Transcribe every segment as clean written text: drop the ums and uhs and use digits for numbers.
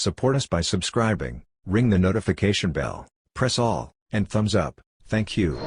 Support us by subscribing, ring the notification bell, press all, and thumbs up. Thank you.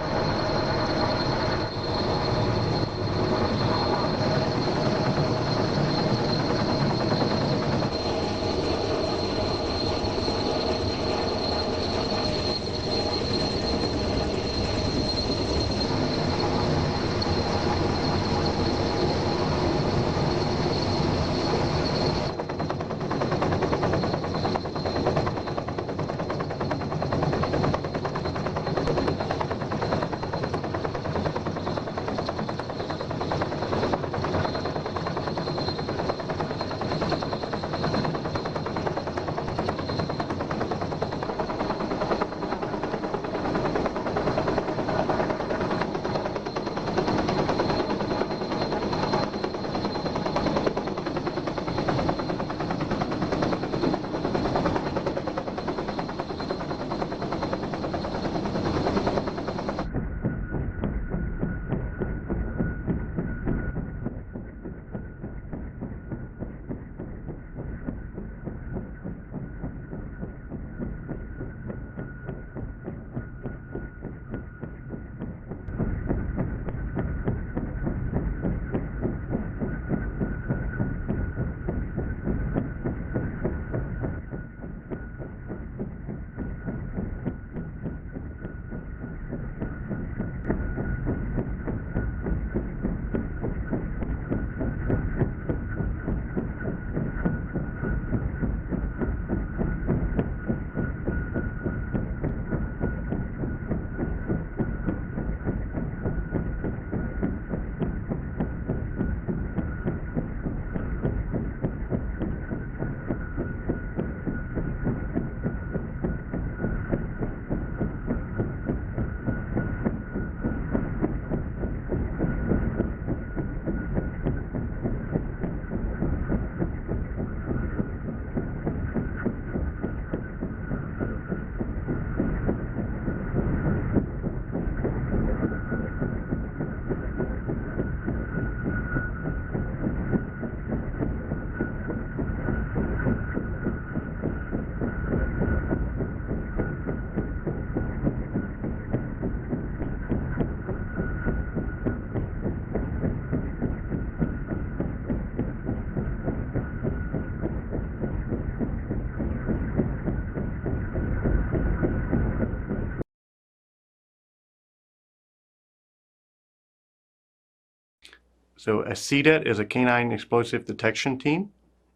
So a CDET is a Canine Explosive Detection Team,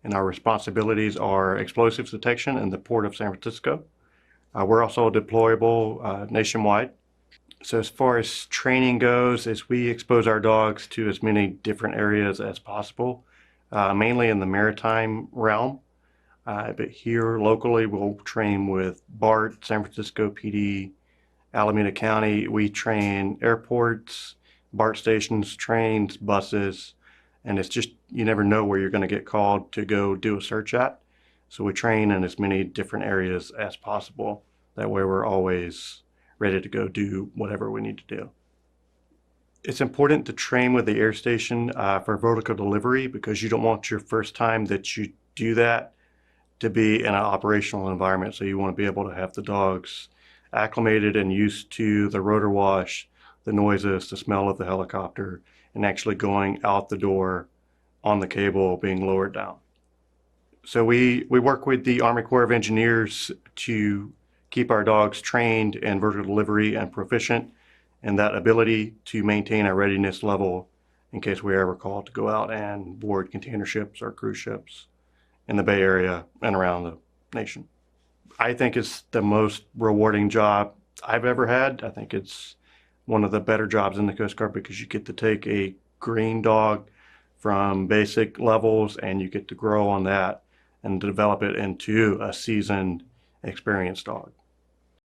and our responsibilities are explosives detection in the Port of San Francisco. We're also deployable nationwide. So as far as training goes, is we expose our dogs to as many different areas as possible, mainly in the Maritime realm. But here locally, we'll train with BART, San Francisco PD, Alameda County. We train airports, BART stations, trains, buses, and it's just, you never know where you're going to get called to go do a search at. So we train in as many different areas as possible. That way we're always ready to go do whatever we need to do. It's important to train with the air station for vertical delivery, because you don't want your first time that you do that to be in an operational environment. So you want to be able to have the dogs acclimated and used to the rotor wash, the noises, the smell of the helicopter, and actually going out the door on the cable being lowered down. So we work with the Army Corps of Engineers to keep our dogs trained in vertical delivery and proficient in that ability to maintain our readiness level in case we're ever called to go out and board container ships or cruise ships in the Bay Area and around the nation. I think it's the most rewarding job I've ever had. I think it's one of the better jobs in the Coast Guard, because you get to take a green dog from basic levels and you get to grow on that and develop it into a seasoned, experienced dog.